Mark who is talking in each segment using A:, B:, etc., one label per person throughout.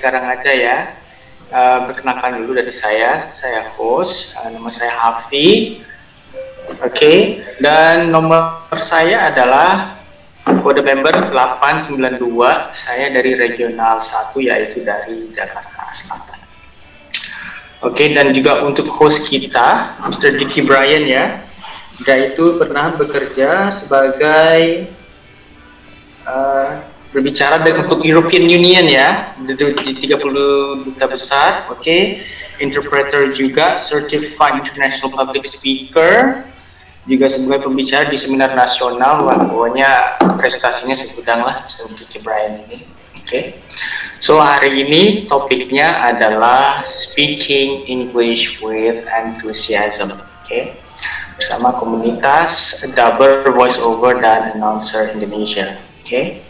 A: sekarang aja ya. Perkenalkan dulu dari saya host, nama saya Hafi. Oke, dan nomor saya adalah kode member 892. Saya dari regional 1, yaitu dari Jakarta Selatan. Oke, dan juga untuk host kita, Mr. Diki Brian ya. Dia itu pernah bekerja sebagai berbicara untuk European Union ya, di 30 duta besar, oke. Interpreter juga, Certified International Public Speaker, juga sebagai pembicara di seminar nasional. Wah, pokoknya prestasinya segudang lah Mr. Diki Brian ini, oke. So hari ini topiknya adalah Speaking English with Enthusiasm, oke. Bersama komunitas Dubber Voiceover dan Announcer Indonesia, oke.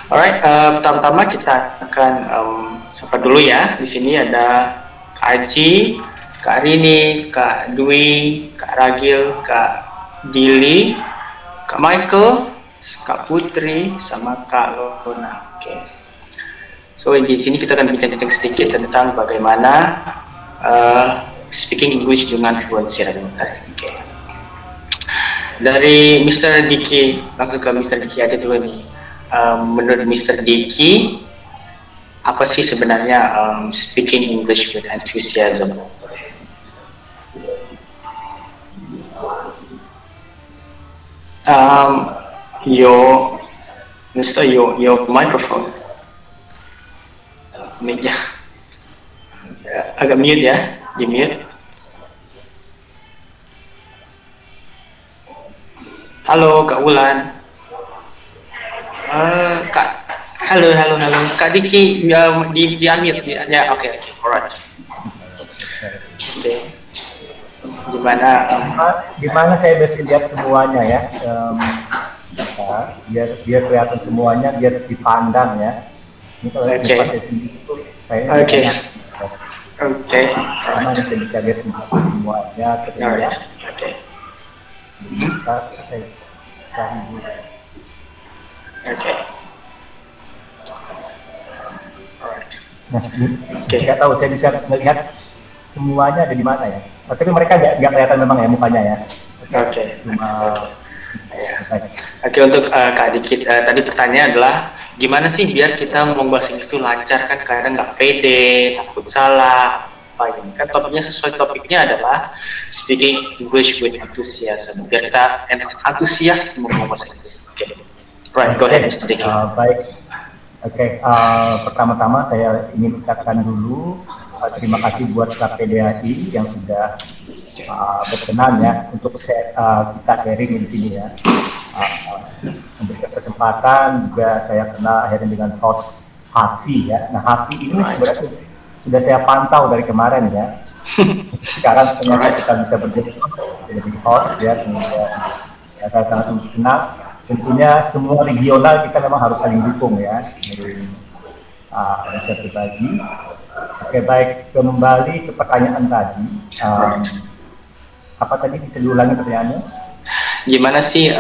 A: Alright, pertama-tama kita akan sapa dulu ya. Di sini ada Kak Aji, Kak Rini, Kak Dwi, Kak Ragil, Kak Gili, Kak Michael, Kak Putri, sama Kak Lona. Oke. So di sini kita akan bincang-bincang sedikit tentang bagaimana speaking English dengan fluency. Oke. Dari Mr. Diki, langsung ke Mr. Diki aja dulu nih. Menurut Mr. Diki, apa sih sebenarnya speaking English with enthusiasm? Your microphone, mic-nya agak mute ya, di mute. Halo Kak Wulan. Kak, halo, Kak Diki, di unmute ya, oke, alright. Oke.
B: Gimana saya bisa lihat semuanya ya, biar kelihatan semuanya, biar dipandang ya. Ini kalau saya sendiri itu saya karena saya bisa lihat semuanya terlihat. Saya cari dulu.
A: Oke.
B: Nah, nggak tahu saya bisa melihat semuanya ada di mana ya. Tapi mereka nggak kelihatan memang ya mukanya ya.
A: Oke. Oke, untuk Kak Dikit, tadi pertanyaan adalah gimana sih biar kita ngomong bahasa Inggris itu lancar, kan kadang nggak pede, takut salah, apa ini kan topiknya sesuai topiknya adalah speaking English with enthusiasm. Biar kita antusias ngomong bahasa Inggris. Oke. Right, go ahead, Mr. Diki.
B: Baik. Oke, pertama-tama saya ingin ucapkan dulu terima kasih buat KPDHI yang sudah berkenan ya untuk kita sharing di sini ya. Memberikan kesempatan juga saya kenal akhirnya dengan host Hafi ya. Nah, Hafi ini sebenarnya sudah saya pantau dari kemarin ya. Sekarang ternyata kita bisa menjadi host ya, kemudian ya, saya sangat senang. Tentunya semua regional kita memang harus saling dukung ya dari Indonesia pribadi. Oke, baik, kembali ke pertanyaan tadi. Apa tadi bisa diulangi pertanyaannya?
A: Gimana sih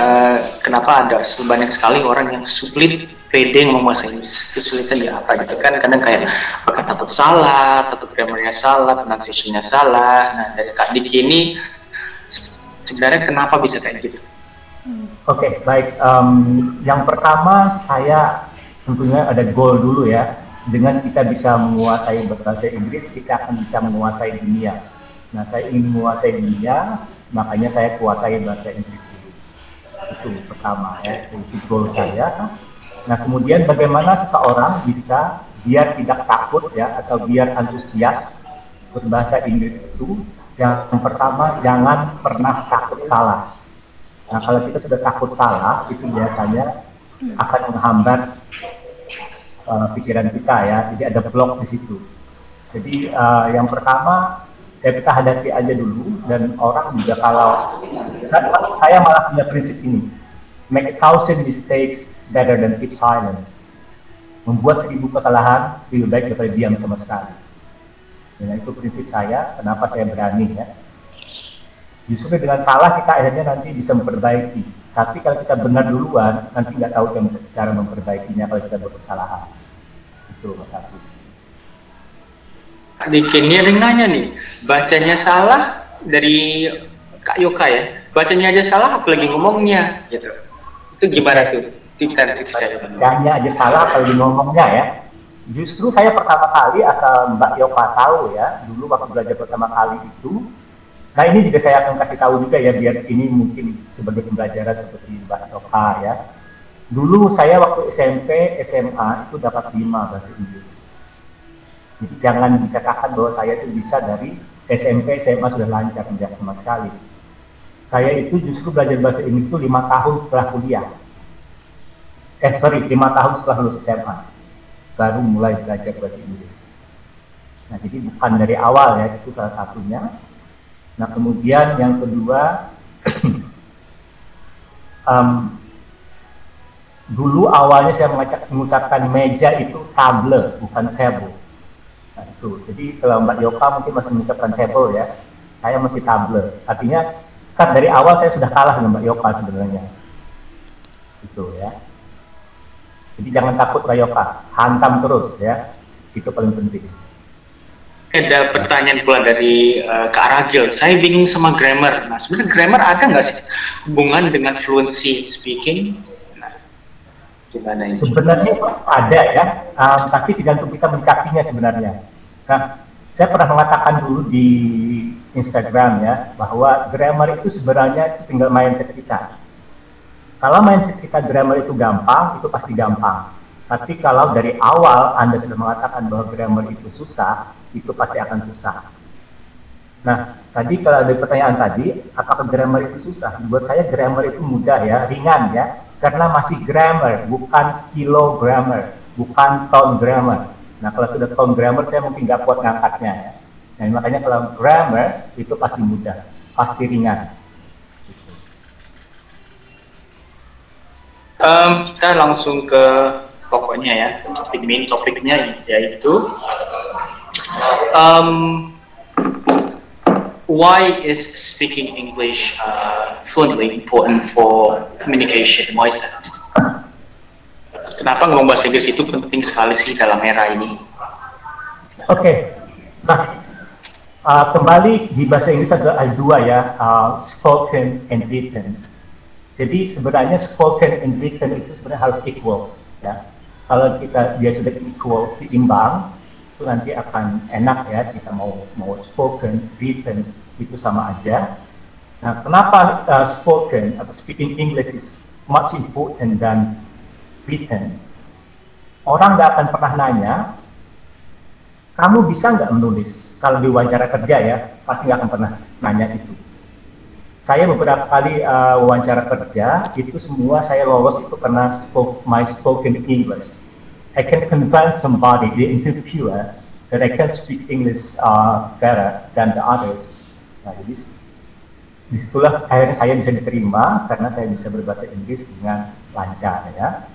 A: kenapa ada banyak sekali orang yang sulit pede ngomong bahasa Inggris? Kesulitan ya apa gitu kan? Kadang kayak apakah takut salah, takut grammarnya salah, pronunciation-nya salah. Nah, dari Kak Diki ini sebenarnya kenapa bisa kayak gitu?
B: Oke, baik. Yang pertama saya tentunya ada goal dulu ya. Dengan kita bisa menguasai bahasa Inggris, kita akan bisa menguasai dunia. Nah, saya ingin menguasai dunia, makanya saya kuasai bahasa Inggris dulu. Itu pertama ya, itu goal saya. Nah, kemudian bagaimana seseorang bisa biar tidak takut ya, atau biar antusias berbahasa Inggris itu? Yang pertama, jangan pernah takut salah. Nah, kalau kita sudah takut salah, itu biasanya akan menghambat pikiran kita ya. Jadi ada blok di situ. Jadi yang pertama ya kita hadapi aja dulu, dan orang juga kalau saya malah punya prinsip ini, make 1,000 mistakes better than keep silent. Membuat 1000 kesalahan lebih baik daripada diam sama sekali. Nah, itu prinsip saya. Kenapa saya berani ya? Justru dengan salah kita akhirnya nanti bisa memperbaiki. Tapi kalau kita benar duluan, nanti nggak tahu cara memperbaikinya kalau kita berkesalahan. Itu Mas Afi.
A: Dikit ini ada yang nanya nih, bacanya salah dari Kak Yoka ya, bacanya aja salah apalagi ngomongnya gitu. Itu gimana tuh tips dan trik saya?
B: Bacanya aja salah apalagi ngomongnya ya. Justru saya pertama kali asal Mbak Yoka tahu ya, dulu waktu belajar pertama kali itu, nah ini juga saya akan kasih tahu juga ya, biar ini mungkin sebagai pembelajaran seperti Mbak Yoka ya. Dulu saya waktu SMP, SMA itu dapat 5 bahasa Inggris. Jadi jangan dikatakan bahwa saya itu bisa dari SMP, SMA sudah lancar, tidak sama sekali. Saya itu justru belajar bahasa Inggris itu 5 tahun setelah kuliah. 5 tahun setelah lulus SMA. Baru mulai belajar bahasa Inggris. Nah, jadi bukan dari awal ya, itu salah satunya. Nah, kemudian yang kedua, dulu awalnya saya mengucapkan meja itu table, bukan table. Nah, itu. Jadi kalau Mbak Yoka mungkin masih mengucapkan table ya, saya masih table. Artinya start dari awal saya sudah kalah dengan Mbak Yoka sebenarnya. Itu ya. Jadi jangan takut Mbak Yoka, hantam terus ya, itu paling penting.
A: Ada pertanyaan pula dari Kak Ragil, saya bingung sama grammar. Nah, sebenarnya grammar ada nggak sih hubungan dengan fluency speaking? Nah, gimana ini?
B: Sebenarnya ada ya, tapi tergantung kita menyikapinya sebenarnya. Nah, saya pernah mengatakan dulu di Instagram ya, bahwa grammar itu sebenarnya tinggal mindset kita. Kalau mindset kita grammar itu gampang, itu pasti gampang. Tapi kalau dari awal Anda sudah mengatakan bahwa grammar itu susah, itu pasti akan susah. Nah, tadi kalau ada pertanyaan tadi, apakah grammar itu susah? Buat saya grammar itu mudah ya, ringan ya, karena masih grammar, bukan kilogrammar, bukan tone grammar. Nah, kalau sudah tone grammar, saya mungkin nggak kuat ngangkatnya ya. Nah, makanya kalau grammar itu pasti mudah, pasti ringan.
A: Kita langsung ke pokoknya ya, main topiknya yaitu why is speaking English fluently important for communication? Why is that? Kenapa ngomong bahasa Inggris itu penting sekali sih dalam era ini?
B: Oke. Nah, kembali di bahasa Inggris ada dua ya, spoken and written. Jadi sebenarnya spoken and written itu sebenarnya harus equal ya. Kalau dia sudah equal, seimbang, itu nanti akan enak ya, kita mau spoken, written itu sama aja. Nah, kenapa spoken atau speaking English is much important than written? Orang nggak akan pernah nanya, kamu bisa nggak menulis? Kalau di wawancara kerja ya, pasti nggak akan pernah nanya itu. Saya beberapa kali wawancara kerja, itu semua saya lolos itu karena my spoken English. I can convince somebody, the interviewer, that I can speak English better than the others. Nah, jadi disitulah akhirnya saya bisa diterima karena saya bisa berbahasa Inggris dengan lancar ya.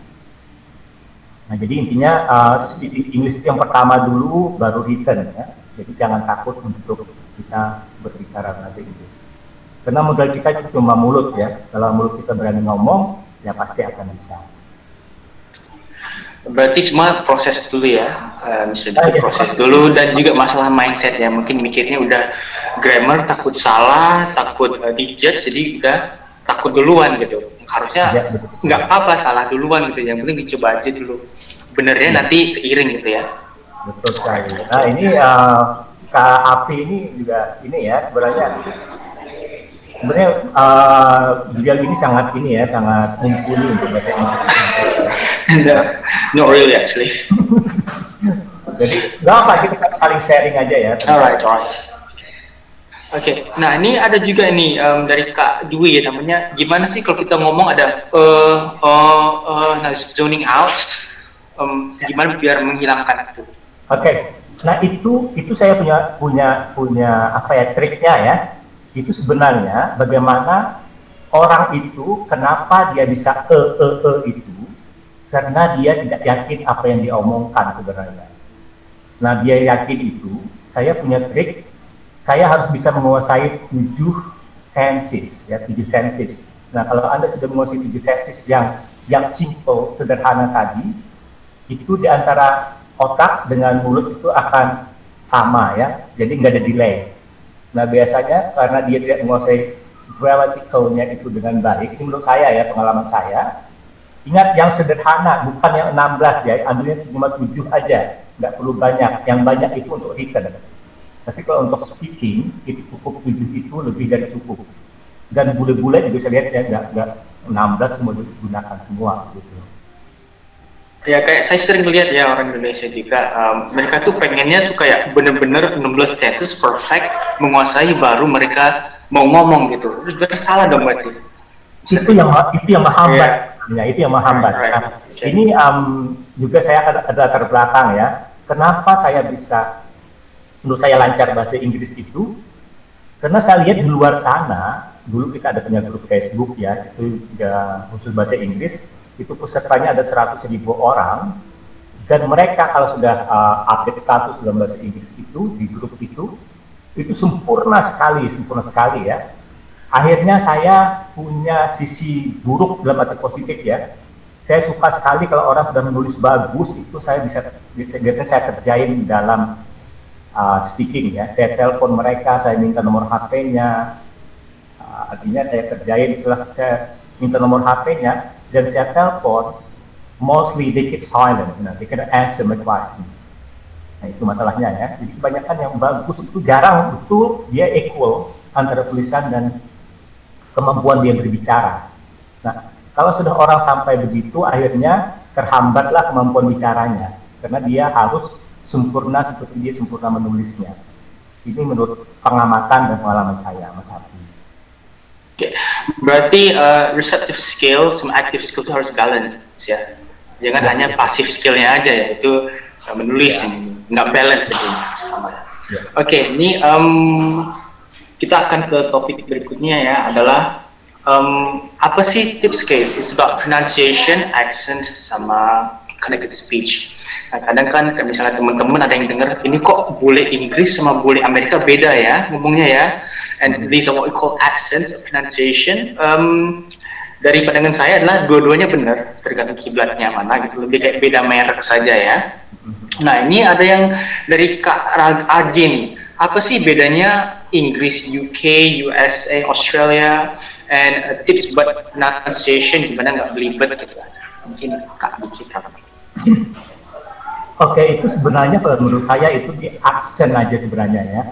B: Nah, jadi intinya speaking English itu yang pertama dulu, baru written ya. Jadi jangan takut untuk kita berbicara bahasa Inggris. Karena modal kita itu cuma mulut ya. Kalau mulut kita berani ngomong, ya pasti akan bisa.
A: Berarti semua proses dulu ya, proses dulu, dan juga masalah mindset ya. Mungkin mikirnya udah grammar, takut salah, takut dijudge, jadi udah takut duluan gitu. Harusnya nggak apa-apa salah duluan gitu. Yang penting dicoba aja dulu. Benernya nanti seiring gitu ya.
B: Betul sekali. Nah ini Kak Afi ini juga ini ya sebenarnya beliau ini sangat mumpuni untuk bahasa Inggris.
A: No, really actually.
B: Jadi nggak apa, kita saling sharing aja ya.
A: Alright. Oke, nah ini ada juga nih dari Kak Dwi ya, namanya gimana sih kalau kita ngomong ada zoning out, gimana biar menghilangkan itu? Oke,
B: nah itu saya punya apa ya triknya ya. Itu sebenarnya bagaimana orang itu kenapa dia bisa itu karena dia tidak yakin apa yang diomongkan sebenarnya. Nah dia yakin itu, saya punya trik, saya harus bisa menguasai 7 tenses ya, 7 tenses. Nah kalau Anda sudah menguasai 7 tenses yang simple, sederhana tadi, itu di antara otak dengan mulut itu akan sama ya, jadi nggak ada delay. Nah biasanya karena dia tidak menguasai gramaticalnya itu dengan baik, ini menurut saya ya, pengalaman saya. Ingat yang sederhana, bukan yang 16 ya, ambilnya cuma 7 aja, nggak perlu banyak. Yang banyak itu untuk written. Tapi kalau untuk speaking, itu cukup 7 itu lebih dari cukup. Dan bule-bule juga saya lihat ya, nggak 16 semua digunakan semua gitu.
A: Ya kayak saya sering lihat ya orang Indonesia juga, mereka tuh pengennya tuh kayak bener-bener 16 status perfect, menguasai baru mereka mau ngomong gitu. Terus berarti salah dong berarti.
B: Itu yang menghambat. Ya, itu yang menghambat. Nah, ini juga saya ada latar belakang ya. Kenapa saya bisa, menurut saya lancar bahasa Inggris itu? Karena saya lihat di luar sana, dulu kita ada punya grup Facebook ya, itu ya, khusus bahasa Inggris, itu pesertanya ada 100.000 orang, dan mereka kalau sudah update status dalam bahasa Inggris itu, di grup itu sempurna sekali ya. Akhirnya saya punya sisi buruk dalam arti positif ya. Saya suka sekali kalau orang sudah menulis bagus, itu saya biasanya saya kerjain dalam speaking ya. Saya telepon mereka, saya minta nomor HP-nya, artinya saya kerjain, setelah saya minta nomor HP-nya dan saya telepon, mostly they keep silent, they cannot answer my questions. Nah itu masalahnya ya. Jadi kebanyakan yang bagus itu jarang betul dia equal antara tulisan dan kemampuan dia berbicara. Nah, kalau sudah orang sampai begitu, akhirnya terhambatlah kemampuan bicaranya, karena dia harus sempurna seperti dia sempurna menulisnya. Ini menurut pengamatan dan pengalaman saya, Mas Hafi.
A: Berarti receptive skill sama active skill itu harus balance ya. Jangan hanya passive skillnya aja ya, itu menulis ini nggak balance itu sama. Oke, ini kita akan ke topik berikutnya ya, adalah apa sih tips scale? It's about pronunciation, accent, sama connected speech. Nah, kadang kan misalnya teman-teman ada yang dengar, ini kok bule Inggris sama bule Amerika beda ya ngomongnya ya. And these are what we call accents, pronunciation. Dari pandangan saya adalah dua-duanya benar, tergantung kiblatnya mana gitu, lebih kayak beda merek saja ya. Nah ini ada yang dari Kak Aji nih, apa sih bedanya Inggris, UK, USA, Australia, and tips buat pronunciation gimana nggak belibet gitu. Mungkin Kak Diki tahu.
B: Oke, itu sebenarnya kalau menurut saya itu di aksen aja sebenarnya ya.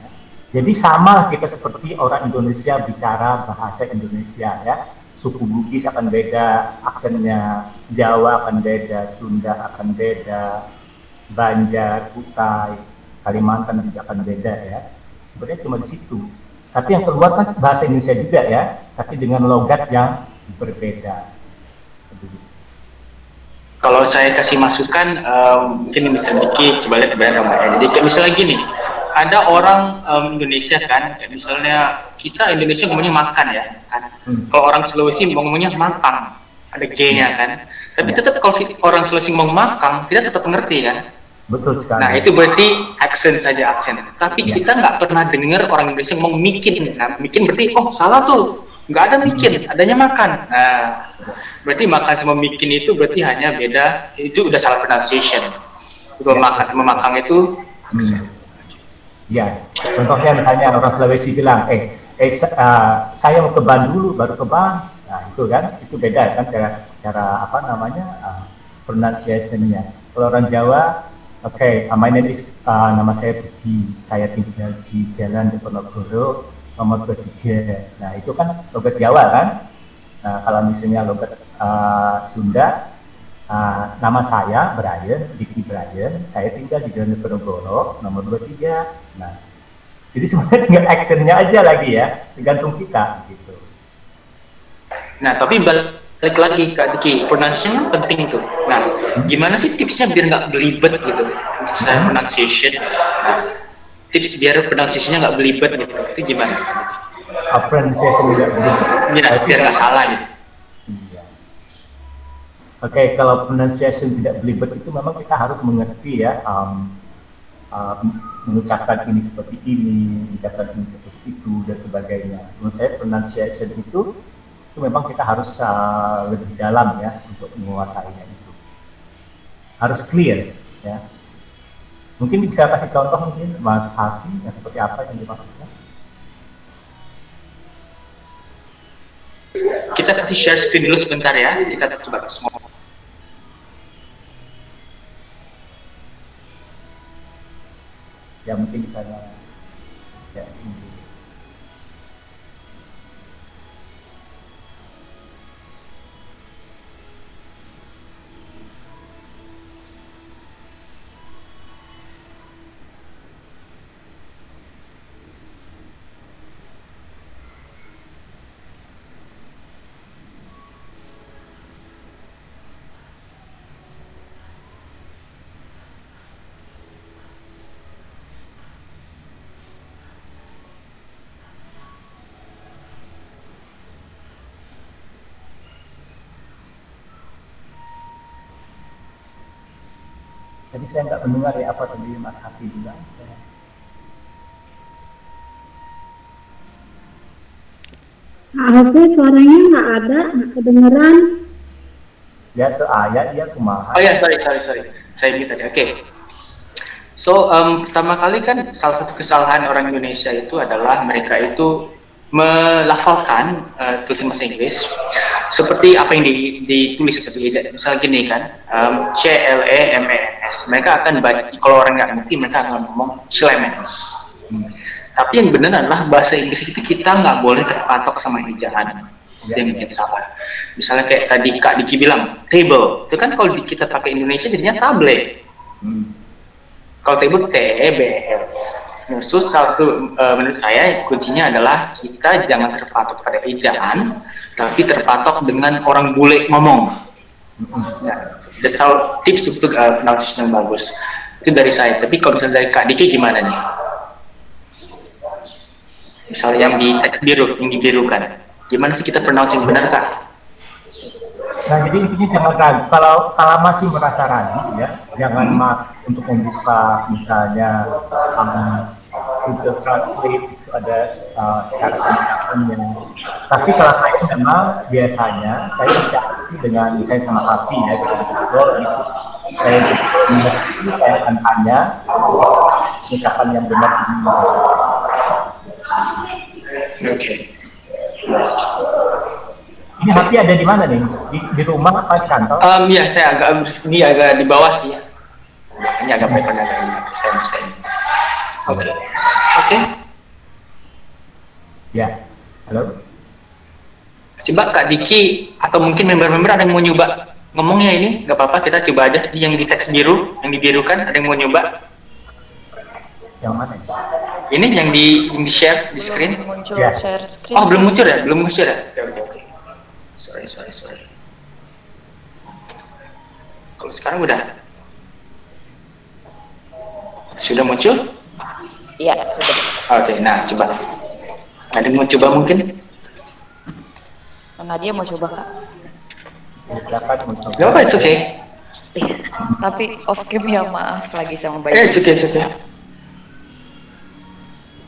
B: Jadi sama kita seperti orang Indonesia bicara bahasa Indonesia ya. Suku Bugis akan beda, aksennya Jawa akan beda, Sunda akan beda, Banjar, Kutai, Kalimantan juga akan beda ya. Sebenarnya cuma di situ. Tapi yang keluar kan bahasa Indonesia juga ya, tapi dengan logat yang berbeda.
A: Kalau saya kasih masukan, mungkin bisa dikit, coba lihat benar nggak ya. Jadi kayak misalnya gini, ada orang Indonesia kan, kayak misalnya kita Indonesia ngomongnya makan ya, kan. Kalau orang Sulawesi ngomongnya makan, ada G-nya kan. Tapi tetap kalau orang Sulawesi ngomong makan, kita tetap mengerti kan.
B: Betul sekali.
A: Nah itu berarti aksen saja aksen. Tapi kita nggak pernah dengar orang Indonesia ngomong mikin. Nah mikin berarti oh salah tuh, nggak ada mikin, adanya makan. Nah berarti makan sama mikin itu berarti hanya beda, itu udah salah pronunciation. Kalau makan sama makang itu aksen.
B: Ya, contohnya misalnya orang Sulawesi bilang, saya mau ke Ban dulu, baru ke Ban. Nah itu kan, itu beda kan cara apa namanya pronunciation-nya. Kalau orang Jawa, my name is, nama saya Budi, saya tinggal di Jalan Diponegoro nomor 23. Nah itu kan logat Jawa kan. Nah kalau misalnya logat Sunda, nama saya Brian, Diki Brian, saya tinggal di Jalan Diponegoro nomor 23. Nah, jadi sebenarnya tinggal actionnya aja lagi ya, tergantung kita gitu.
A: Nah, tapi balik lagi Kak Diki, pronunciation penting tuh. Nah, gimana sih tipsnya biar nggak belibet gitu? Misalnya pronunciation, nah, tips biar pronunciation-nya nggak belibet gitu, itu gimana?
B: Pronunciation tidak belibet.
A: Ya, biar nggak salah gitu.
B: Oke, kalau pronunciation tidak belibet itu memang kita harus mengerti ya, mengucapkan ini seperti ini, mengucapkan ini seperti itu, dan sebagainya. Menurut saya pronunciation itu memang kita harus lebih dalam ya untuk menguasainya itu. Harus clear ya. Mungkin bisa kasih contoh mungkin Mas Hafi yang seperti apa yang dimaksudkan?
A: Kita kasih share screen dulu sebentar ya. Kita coba semua.
B: Ya mungkin bisa ya, Jadi saya nggak mendengar ya apa tadi Mas Hafi bilang.
C: Aku suaranya nggak ada, nggak kedengeran.
B: Ya tuh ayat dia kumaha.
A: Oh ya, sorry. Saya ingat tadi. Oke. So, pertama kali kan salah satu kesalahan orang Indonesia itu adalah mereka itu melafalkan tulisan bahasa Inggris seperti apa yang ditulis seperti ejaan. Misalnya gini kan, CLEMENS. Mereka akan baca, kalau orang nggak ngerti mereka akan ngomong Clemens. Tapi yang benar adalah bahasa Inggris itu kita nggak boleh terpatok sama ejaan. Yang bikin salah. Misalnya kayak tadi Kak Diki bilang table, itu kan kalau kita pakai Indonesia jadinya tablet. Kalau table TEBL. Nah, satu menurut saya kuncinya adalah kita jangan terpatok pada ejaan, tapi terpatok dengan orang bule ngomong. Nah, that's how tips untuk pronunciation yang bagus. Itu dari saya. Tapi kalau misalnya dari Kak Diki gimana nih? Misalnya yang di teks biru, yang dibirukan. Gimana sih kita pronounce yang benar, Kak?
B: Nah, jadi intinya jangan ragu. Kalau masih merasa ragu, ya, jangan untuk membuka misalnya Google Translate itu ada cara penggunaan yang. Tapi kalau saya memang biasanya saya bicara dengan misalnya sama Hafi ya, gitu. Saya akan tanya ucapan yang benar ini.
A: Oke.
B: Ini Hafi ada di mana nih? Di rumah apa di kantor?
A: Ya, saya agak di bawah sih ya. Ini agak baik pada saya. Oke.
B: Ya, halo.
A: Coba Kak Diki atau mungkin member-member ada yang mau nyoba ngomongnya ini, nggak apa-apa, kita coba aja yang di teks biru, yang dibirukan, ada yang mau nyoba?
B: Yang mana?
A: Ini yang di share di screen?
D: Belum muncul
B: Ya.
D: share screen.
A: Oh, belum muncul ya? Oke. Sorry. Kalau sekarang udah sudah muncul?
D: Iya, sudah.
A: Oke, nah coba. Ada yang mau coba mungkin?
D: Nadia mau coba, Kak?
B: Silakan mencoba.
A: Gak apa-apa, it's okay.
D: Tapi off cam ya, maaf lagi sama Bayi.
A: It's okay.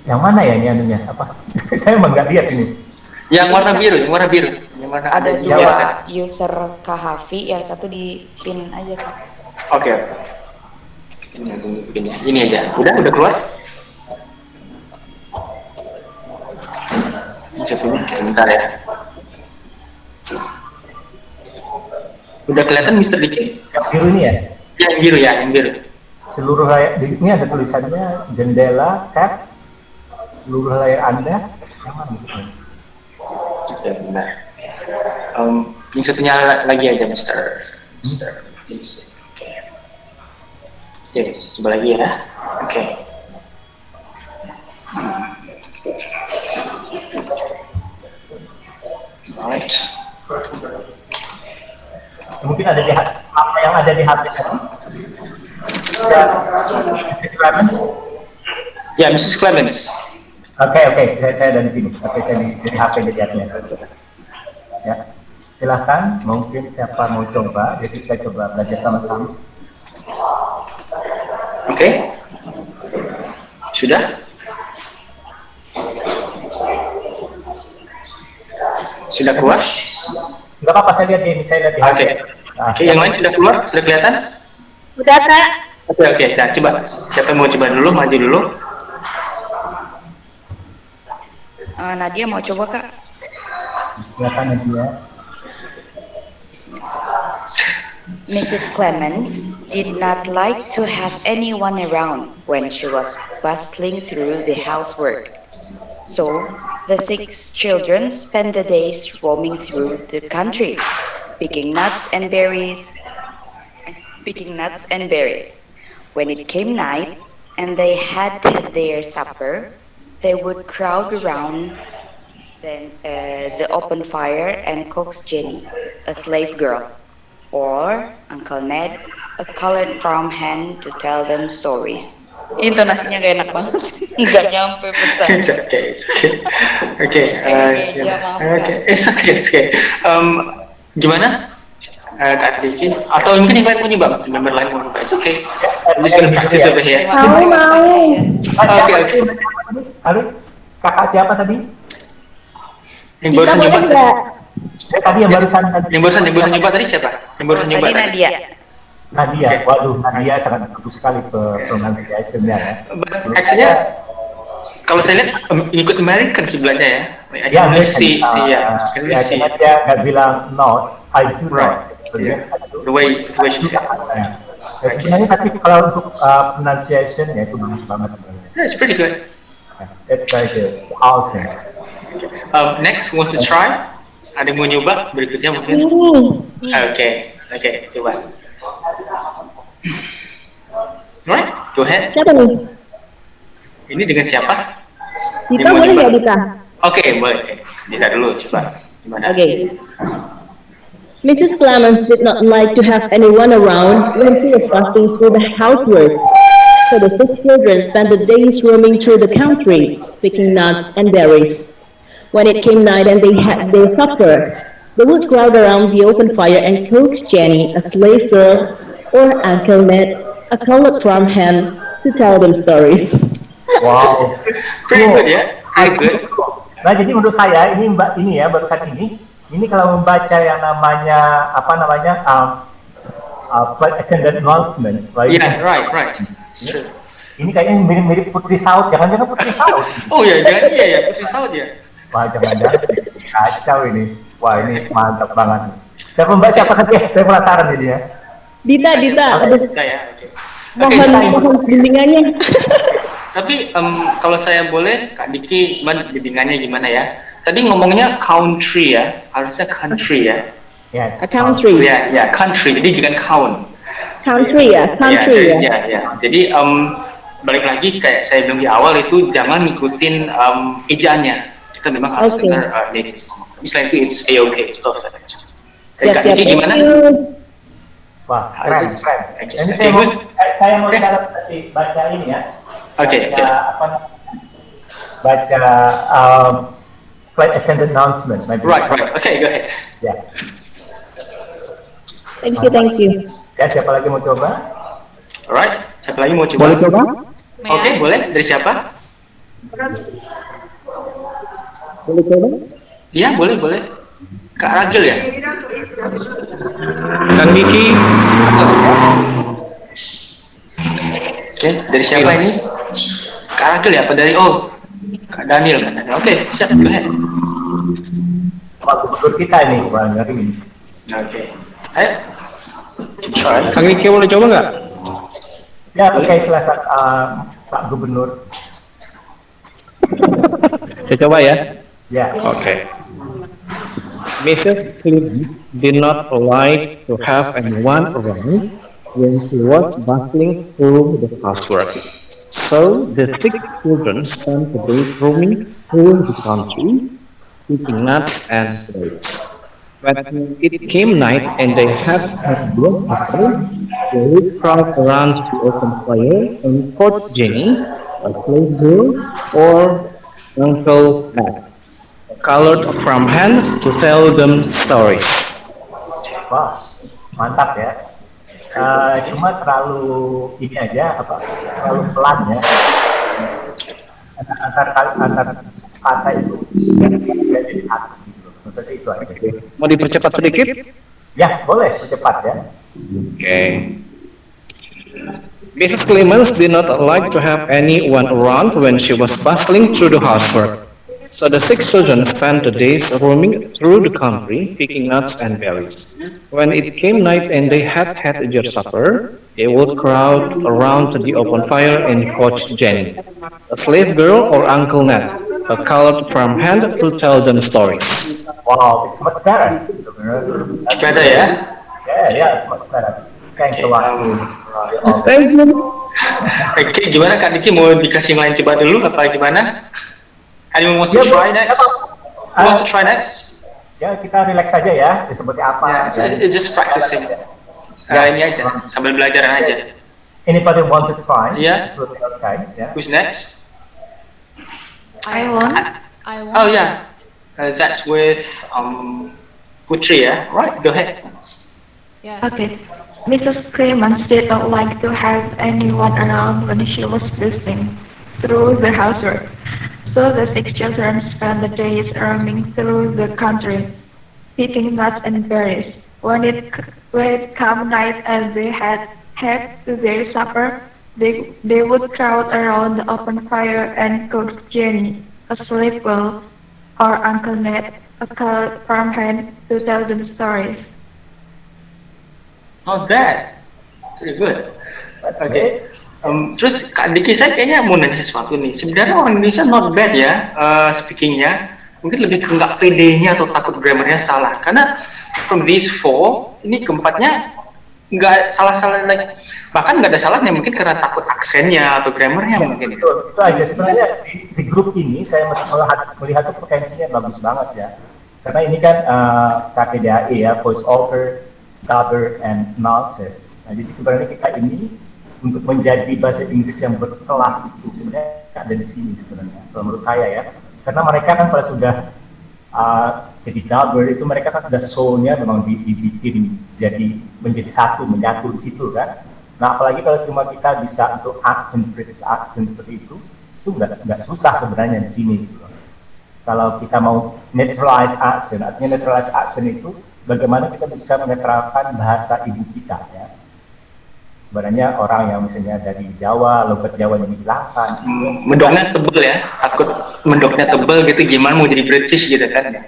B: Yang mana ya ini anunya? Apa? Saya emang nggak lihat ini.
A: Yang warna biru. Yang warna
D: Ada
A: di
D: dua
A: bawah kan?
D: user Kahafi, yang satu di pin aja, Kak.
A: Oke. Ini aja. Udah keluar? Satunya sebentar ya. Udah kelihatan Mister Diki?
B: Yang biru ini ya?
A: Yang biru.
B: Seluruh layar ini ada tulisannya jendela tab. Seluruh layar Anda. Yang mana maksudnya?
A: Sudah benar. Yang satunya lagi aja Mister. Oke, coba lagi ya. Oke. Alright.
B: Mungkin ada di apa yang ada di HP tadi?
A: Ya, Mrs. Clemens.
B: Oke, saya dari sini. Oke, saya di HP dilihatnya. Ya, silahkan. Mungkin siapa mau coba, jadi kita coba belajar sama-sama.
A: Oke. Sudah? Sudah keluar?
B: Enggak apa-apa, saya lihat di HP.
A: Oke, yang lain sudah keluar? Sudah kelihatan?
C: Udah, Kak.
A: Oke. Nah, coba siapa yang mau coba dulu, maju dulu.
D: Nadia mau coba Kak?
B: Silakan Nadia.
D: Mrs. Clemens did not like to have anyone around when she was bustling through the housework. So, the 6 children spent the days roaming through the country, picking nuts and berries. When it came night and they had their supper, they would crowd around the open fire and coax Jenny, a slave girl, or Uncle Ned, a colored farmhand, to tell them stories. Intonasinya gak enak banget, nggak nyampe pesan.
A: It's okay. It's okay. Gimana? Kak Vicky? Atau mungkin yang lain mau nyoba? Member lain mau nyoba? It's okay. I'm just gonna practice over here.
B: Oke. Halo, kakak siapa tadi?
A: Yang barusan nyoba
B: Tadi yang barusan
A: Yang barusan nyoba tadi siapa? Yang barusan nyoba
D: Tadi
A: tadi?
D: Nadia.
B: Waduh, Nadia sangat bagus sekali pronunciation-nya ya.
A: Actually, kalau saya lihat ikut American kiblatnya ya.
B: Ya,
A: si
B: karena dia nggak bilang not, I do not.
A: The way she said.
B: Ya, sebenarnya tapi kalau untuk pronunciation ya itu bagus banget.
A: Yeah, it's pretty good.
B: It's very good, awesome.
A: Next, wants to try? Ada yang mau nyoba berikutnya mungkin? Oke, coba. Alright, go ahead.
C: Siapa nih?
A: Ini dengan siapa?
C: Dita boleh nggak Dita?
A: Oke, boleh. Dita dulu, coba. Gimana?
E: Okay. Mrs. Clemens did not like to have anyone around when she was busting through the housework. So the 6 children spent the days roaming through the country, picking nuts and berries. When it came night and they had their supper, they would crowd around the open fire and coax Jenny, a slave girl, or Uncle Ned, a colored farmhand, to tell them stories.
B: Wow,
A: Pretty good ya? Pretty good.
B: Nah, jadi menurut saya ini barusan ini kalau membaca yang namanya flight attendant announcement, right?
A: Yeah, right. It's true.
B: Ini kayaknya mirip Putri Saud, jangan-jangan Putri Saud.
A: Oh ya, jangan ya, Putri Saud ya.
B: Wah, jangan-jangan kacau ini. Wah, ini mantap banget. Siapa tadi? Saya penasaran jadi ya.
E: Dita, aduh,
A: Nah, ya, oke.
E: mohon bimbingannya.
A: Tapi kalau saya boleh, Kak Diki, bimbingannya gimana ya? Tadi ngomongnya country ya, harusnya country ya.
B: Yes.
E: A country.
A: Ya, country. Jadi jangan count.
E: Country ya.
A: Ya. Jadi balik lagi kayak saya bilang di awal itu jangan ngikutin ejaannya. Kita memang harus dengar native. Misalnya itu it's A-OK, it's perfect. Kak Diki gimana?
B: Wah, keren.
A: Okay.
B: Ini saya mau baca ini ya.
A: Oke.
B: Baca flight attendant announcement.
A: Right. Okay, go ahead.
B: Ya.
E: Thank you.
B: Ya, siapa lagi mau coba?
A: Alright, siapa lagi mau coba?
B: Boleh coba?
A: Oke, boleh. Dari siapa?
B: Boleh coba?
A: Iya, boleh. Kak Ragil ya?
F: Kang Diki.
A: Oke, dari siapa ini? Kak Ragil ya? Apa dari Kak Daniel katanya. Oke, siap, go ahead.
B: Pak Gubernur kita ini, Pak Ngeri.
A: Oke. Ayo. Try.
F: Kang Diki boleh coba nggak?
B: Ya, oke, silakan Pak Gubernur.
F: Saya coba ya.
B: Ya.
F: Okay. Mrs. Clemens did not like to have anyone around when she was bustling through the housework. So the 6 children spent the day roaming through the country, picking nuts and berries. When it came night and they had their supper, they would crowd around the open fire and coax Jenny, a slave girl, or Uncle Ned, colored from hand, to tell them stories.
B: Wah, mantap ya. Cuma terlalu ini aja terlalu pelan ya. Antar kata itu jadi satu gitu. Maksudnya itu aja.
F: Mau dipercepat sedikit?
B: Ya, boleh percepat ya.
F: Okay. Mrs. Clemens did not like to have anyone around when she was bustling through the housework. So the six children spent the days roaming through the country, picking nuts and berries. When it came night and they had had their supper, they would crowd around the open fire and coach Jenny, a slave girl, or Uncle Ned, a colored farmhand, to tell them stories.
B: Wow, it's much better.
A: Better ya?
B: Yeah, it's much better. Thanks a lot.
F: Thank you.
A: Oke, gimana Kak Diki, mau dikasih main coba dulu apa gimana? Anyone wants to
B: Ya,
A: try
B: Bu.
A: next? Who wants to try next?
B: Ya, kita relax saja ya, seperti apa.
A: Yeah, it's just practicing. Ini aja, sambil belajar aja.
B: Anybody want to try?
A: Yeah.
B: It's okay, yeah.
A: Who's next?
C: I want.
A: Oh yeah, that's with Putri ya. Right, go ahead.
C: Okay. Mrs. Clemens did not like to have anyone around when she was visiting through the housework. So the six children spent the days roaming through the country, picking nuts and berries. When it came night and they had their supper, they would crowd around the open fire and coax Jenny, a slave girl, or Uncle Ned, a colored farmhand, to tell them stories.
A: Not bad, pretty good. Okay. Terus Kak Diki, saya kayaknya mau nanya sesuatu nih. Sebenarnya orang Indonesia not bad ya, speakingnya. Mungkin lebih ke nggak pedenya atau takut grammarnya salah. Karena from these four, ini keempatnya nggak salah-salah, like, bahkan nggak ada salahnya. Mungkin karena takut aksennya atau grammarnya mungkin.
B: Itu aja. Sebenarnya di grup ini saya melihat tuh potensinya bagus banget ya. Karena ini kan KPDAI ya, voice over, dubber, and announcer. Nah, jadi sebenarnya kita ini untuk menjadi bahasa Inggris yang berkelas itu sebenarnya ada di sini sebenarnya, kalau menurut saya ya. Karena mereka kan pada sudah jadi dubber itu mereka kan sudah soul-nya memang dibikin jadi menjadi satu, menyatu di situ kan. Nah apalagi kalau cuma kita bisa untuk accent, British accent seperti itu nggak susah sebenarnya di sini. Gitu. Kalau kita mau naturalize accent, artinya naturalize accent itu bagaimana kita bisa menetralkan bahasa ibu kita ya. Sebenarnya orang yang misalnya dari Jawa, logat Jawa yang dihilangkan.
A: Mendoknya tebel ya, takut mendoknya tebel gitu, gimana mau jadi British gitu kan ya.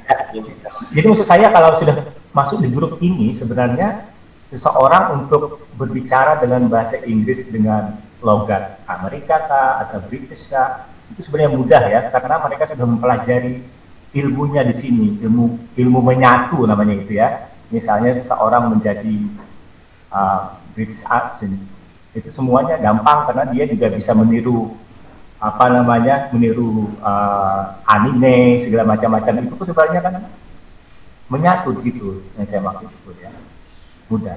B: Jadi maksud saya kalau sudah masuk di grup ini sebenarnya seseorang untuk berbicara dengan bahasa Inggris dengan logat Amerika kah atau British kah, itu sebenarnya mudah ya, karena mereka sudah mempelajari ilmunya di sini, ilmu menyatu namanya itu ya. Misalnya seseorang menjadi British accent, itu semuanya gampang karena dia juga bisa meniru meniru anime segala macam-macam, itu sebenarnya kan menyatu di situ yang saya maksud itu ya, mudah.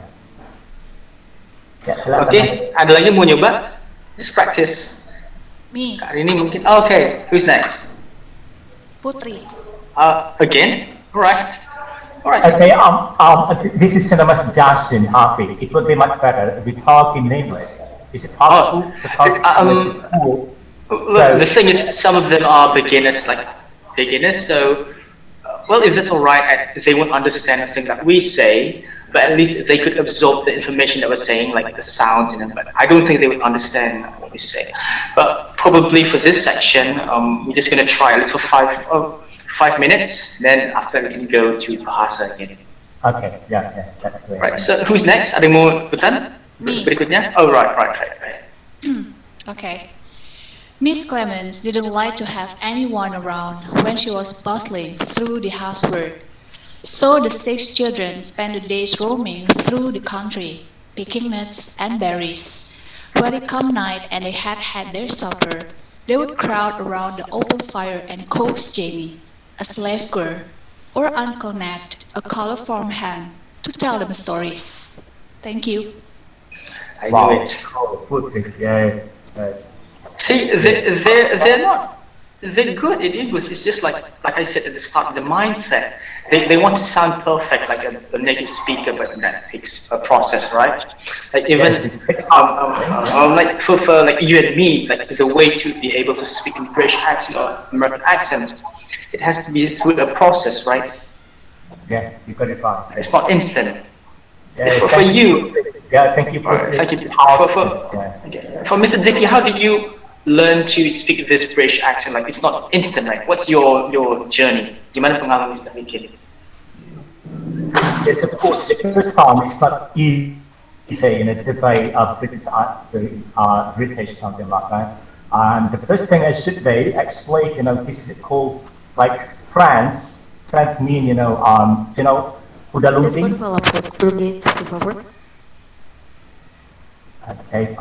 B: Ya,
A: Oke, ada lagi mau nyoba? Let's practice.
G: Me,
A: Kali ini mungkin. Okay, who's next?
G: Putri.
A: Again, alright.
B: Okay, this is Cinemas Justin Harvey. It would be much better if we talk in English. Is it possible to talk in English?
A: Look, the thing is, some of them are beginners, so, well, if that's alright, they won't understand the thing that we say, but at least they could absorb the information that we're saying, like the sounds, but I don't think they would understand what we say. But probably for this section, we're just going to try it for 5 minutes, then after we can go to Bahasa again.
B: Okay, yeah, that's great.
A: Right, so who's next? Ada yang mau ikutan?
G: Me.
A: Berikutnya? Oh, right.
G: Okay. Miss Clemens didn't like to have anyone around when she was bustling through the housework. So the six children spent the days roaming through the country, picking nuts and berries. When it came night and they had their supper, they would crowd around the open fire and coax Jenny, a slave girl, or Uncle Ned, a colored farmhand, to tell them stories. Thank you.
A: I knew it.
B: Oh, good. Yeah.
A: See, they're not, they're good in English. It's just like I said at the start, the mindset. They want to sound perfect like a native speaker, but that takes a process, right? Like even like for like you and me, like the way to be able to speak in British accent or American accent, it has to be through a process, right?
B: Yes, you got it right.
A: It's not instant.
B: Yeah,
A: For you,
B: Yeah, thank you for
A: Alright, thank you.
B: Yeah.
A: Okay. For Mr. Dickey, how did you learn to speak this British accent? Like, it's not instant, right? What's your journey? Gimana pengalaman Mr. Dickey?
B: Yes, of course, the first time it's not easy, to play British, something like that. And the first thing I should say, actually, this is called like France. France mean, udah lunting.
H: Falar português, por favor.
B: Okay,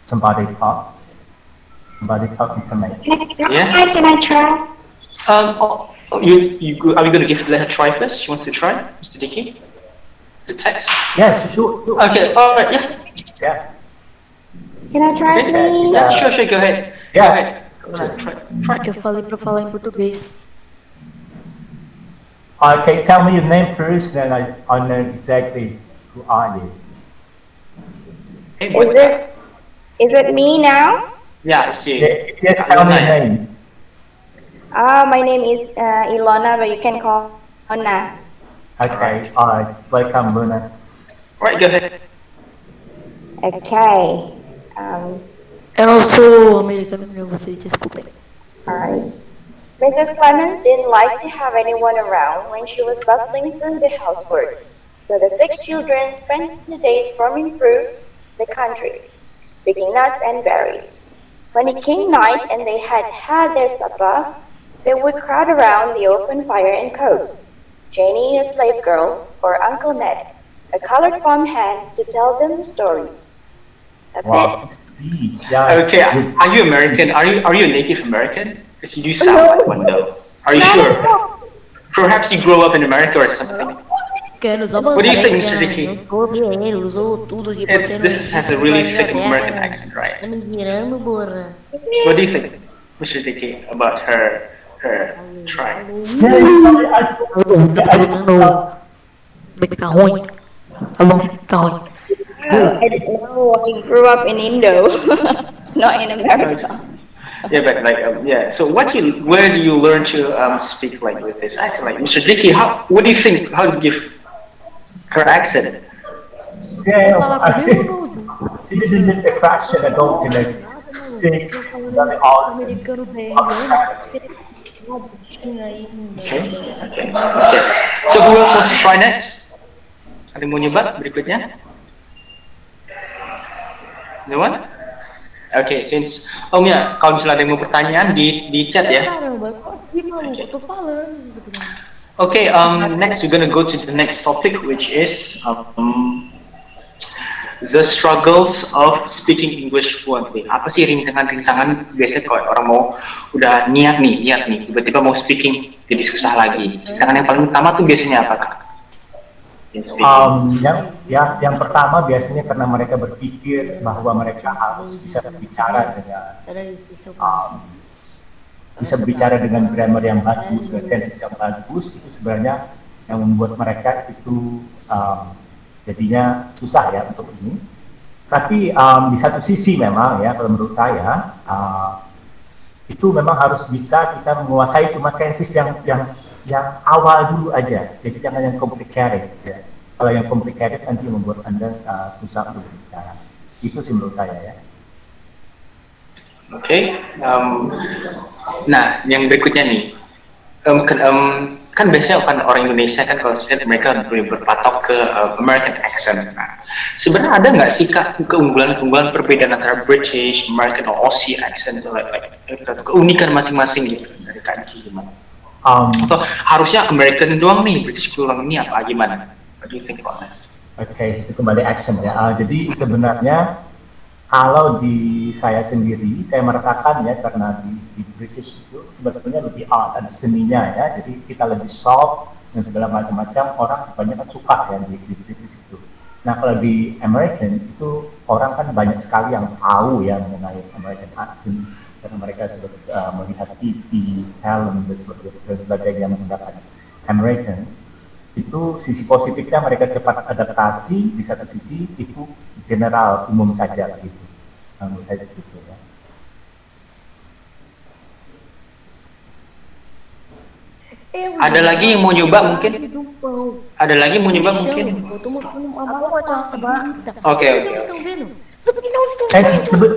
B: somebody talking to me.
A: Yeah?
C: Hi, can I try?
A: Are we going to let her try first? She wants to try, Mr. Dickey? The text?
B: Yeah, sure.
A: Okay, alright, yeah.
B: Yeah.
C: Can I try,
A: Okay.
C: please?
A: Yeah, sure, go ahead.
B: Yeah.
A: Go ahead. Try.
H: Eu falei para falar em português.
B: Okay, tell me your name first, then I know exactly who are you.
A: Hey,
I: Is it me now?
A: Yeah, it's you.
B: Yeah, tell me your name.
I: My name is Ilona, but you can call Ona.
B: Okay, welcome, Luna.
A: Alright, go ahead.
I: Okay.
H: Eu não sou americano, meu, vocês desculpem.
I: Alright. Mrs. Clemens didn't like to have anyone around when she was bustling through the housework. So the 6 children spent the days roaming through the country, picking nuts and berries. When it came night and they had had their supper, they would crowd around the open fire and coax Janie, a slave girl, or Uncle Ned, a colored farmhand, to tell them stories. That's
B: Wow,
I: it.
B: sweet. Yeah.
A: Okay, are you American? Are you a Native American? Because you do sound like one though. Are you sure? Perhaps you grew up in America or something. What do you think, Mr. Dickey? This has a really thick American accent, right? What do you think, Mr. Dickey, about her tribe?
H: Fica ruim. Tá bom, tá ruim.
I: I didn't know I grew up in Indo, not in America.
A: Yeah, but like, so where do you learn to speak like with this accent? Like, Mr. Dickey, what do you think? How do you give her accent?
B: Yeah, she didn't get the question at all, sticks, very awesome.
A: Okay. So who else wants to try next? Ada yang mau nyoba berikutnya? No one? Okay, since kalau misalnya ada yang mau pertanyaan di chat ya.
H: Caramba, gimana? Eu tô falando.
A: Okay, next we're gonna go to the next topic, which is the struggles of speaking English fluently. Apa sih rintangan-rintangan biasanya kalau orang mau udah niat nih, tiba-tiba mau speaking jadi susah lagi. Rintangan yang paling utama tuh biasanya apa, Kak?
B: Yang pertama biasanya karena mereka berpikir bahwa mereka harus bisa berbicara dengan grammar yang bagus, tenses yang bagus, itu sebenarnya yang membuat mereka itu jadinya susah ya untuk ini. Tapi di satu sisi memang ya, kalau menurut saya itu memang harus bisa kita menguasai cuma tenses yang awal dulu aja, jadi jangan yang complicated ya. Kalau yang complicated nanti membuat Anda susah untuk berbicara. Itu sih menurut saya ya.
A: Oke. Nah, yang berikutnya nih, kan biasanya kan orang Indonesia kan kalau saya lihat mereka berpatok ke American accent. Nah, sebenarnya ada nggak sih, Kak, keunggulan perbedaan antara British, American, atau Aussie accent, keunikan masing-masing gitu dari Kak Diki gimana? Atau harusnya American doang nih, British kurang ini apa gimana? What do you think about that?
B: Oke, itu kembali accent ya. Jadi sebenarnya kalau di saya sendiri, saya merasakan ya karena di British itu sebetulnya lebih art dan seninya ya. Jadi kita lebih soft dan segala macam-macam, orang kebanyakan suka ya di British itu. Nah kalau di American itu orang kan banyak sekali yang tahu ya mengenai American accent karena mereka sudah melihat TV, film dan sebagainya menggunakan American. Itu sisi positifnya mereka cepat adaptasi, di satu sisi itu general umum saja gitu. Menurut saya gitu ya.
A: Ada lagi yang mau nyoba mungkin? Ada lagi mau nyoba mungkin? Oke.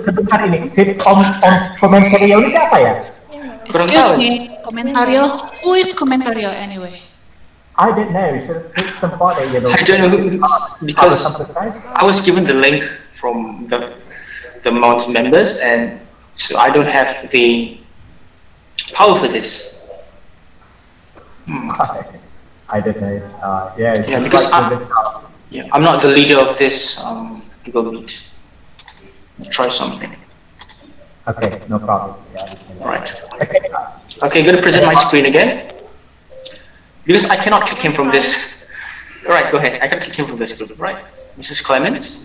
B: Sebentar ini, Om Komentario ini siapa ya?
A: Kurang
G: Excuse
A: tahu.
G: me, Komentario. Who is Komentario anyway?
B: I don't know, somebody, you know.
A: I don't know because
B: some precise.
A: I was given the link from the Mount members, and so I don't have the power for this.
B: I don't know. Yeah,
A: Because I'm not the leader of this Google Meet. Try something.
B: Okay, no problem. Yeah.
A: Right. Okay, I'm gonna present my screen again. Because I cannot kick him from this. Alright, go ahead. I can kick him from this group, right? Mrs. Clements?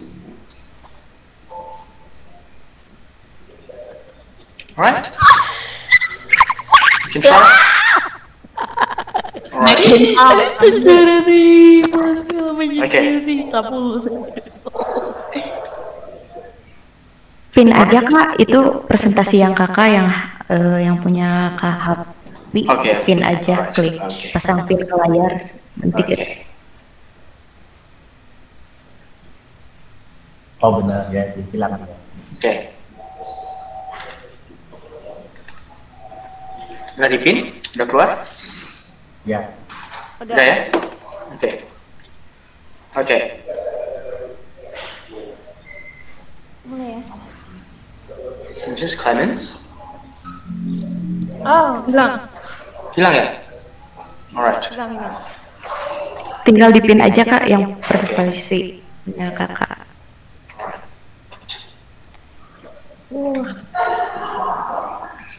A: Alright? You can try? Alright. Okay.
J: Pin aja Kak, itu presentasi yang kakak yang punya Kak Happy.
A: Okay.
J: Pin aja, klik pasang pin ke layar, nanti
A: Okay.
B: Oh benar ya, dibilang ya.
A: Okay. Udah dipin? Udah keluar?
B: Ya.
A: Udah ya? Oke. Oke.
C: Mulai ya.
A: Mrs. Clements?
C: Oh, hilang.
A: Hilang ya? Alright.
C: Hilang.
J: tinggal dipin aja Kak yang presentasinya kakak.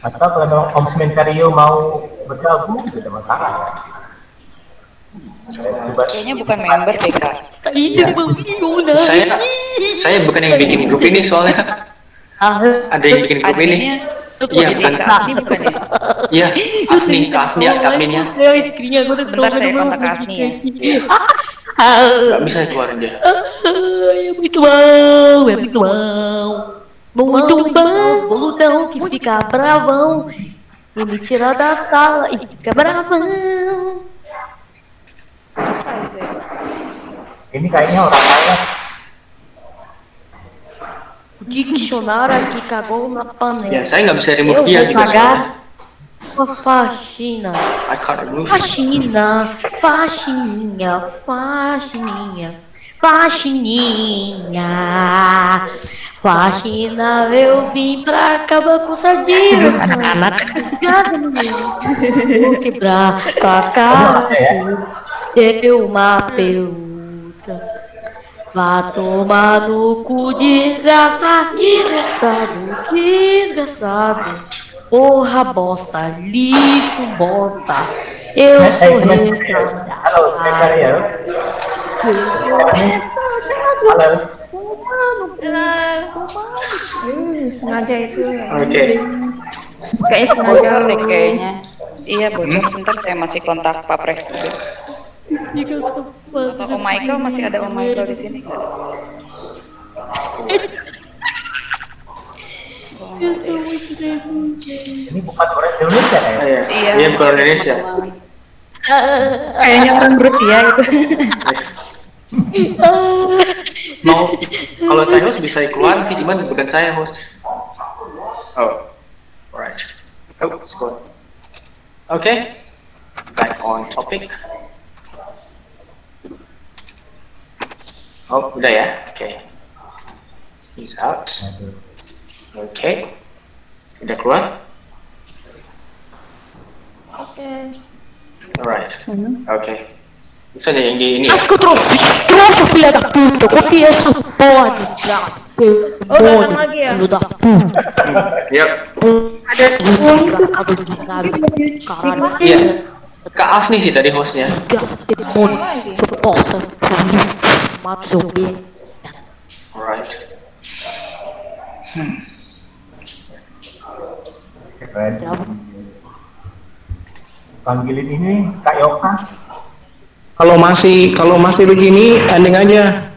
B: Atau kalau Om Sementario mau bergabung tidak masalah ya.
D: Kayaknya bukan member deh kak.
A: Saya bukan yang bikin grup ini soalnya. Ada yang bikin grup ini. Iya, bukan
D: Kak Afni bukan ya?
A: Iya, Afni adminnya.
D: Sebentar saya kontak Afni ya.
A: Gak bisa keluarin dia.
H: Muito bom, boludão que fica bravão e me tira da sala e fica bravão.
B: Ini kayaknya orang lain.
H: O dicionário aqui cagou na panela.
A: Ya, saya nggak bisa remove
H: Eu
A: dia
H: vou
A: juga
H: pagar
A: soalnya.
H: uma faxina.
A: I can't remove.
H: Faxina, faxininha, faxininha, faxininha. Faxina, eu vim pra acabar com sardinha. Vou quebrar sua cara. Deu uma pergunta. Vá tomar no cu de graça, desgraçado. Porra, bosta, lixo, bosta. Eu sou retardado.
B: Halo, Sementario. Halo.
C: Sengaja itu.
A: Oke.
C: Kayaknya sengaja.
D: Bocor deh kayaknya. Iya bocor, sebentar saya masih kontak Pak Pres juga. Atau Om Michael, masih ada Om Michael di sini nggak?
B: Ini bukan orang Indonesia ya?
A: Iya, bukan orang Indonesia.
C: Kayaknya orang Rusia itu.
A: Mau kalau saya host bisa keluar sih, cuman bukan saya host. Oh, alright. Oh, let's go. Okay, back on topic. Oh, udah ya. Okay. He's out. Okay. Udah keluar.
C: Oke.
A: Alright. Okay. Isso yang di ini.
H: Acho que eu trouxe, filha da puta. Copia essa porra de graça.
C: Datang lagi ya.
H: Filho da puta.
A: Yep.
H: Ada desgraçado de caralho.
A: Iya. Kak Afni sih tadi hostnya.
H: Desgraça de demônio. Seu porta. Mata seu bem.
A: Alright.
B: Keren. Panggilin ini Kak Yoka.
F: Kalau masih begini, ending aja.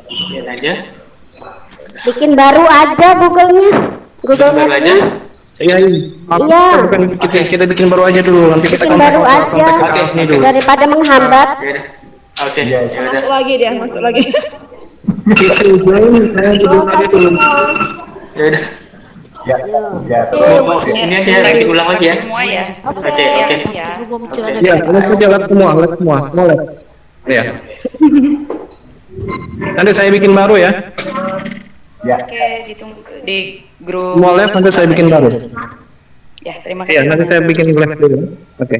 A: Lihat aja.
K: Bikin baru aja Google-nya.
A: Baru aja.
F: Iya,
K: Iya.
F: bukan kita bikin baru aja dulu, nanti kita
K: Bikin baru aja.
F: kontak ini dulu.
K: Daripada menghambat.
A: Ya udah. Oke,
B: Iya,
A: ya udah.
L: Masuk lagi dia, masuk lagi.
F: Itu join, saya duduk aja dulu.
A: Ya udah.
B: Ya, ya.
A: Ini aja diulang lagi ya.
D: Semua ya.
A: Oke.
D: Ya.
F: Ya, lihat semua, lihat. Ya. Nanti saya bikin baru ya.
B: Ya.
D: Oke, ditunggu di grup.
F: Semua live nanti saya bikin baru.
D: Ya, terima
F: Iya,
D: kasih.
F: nanti saya bikin live dulu. Oke.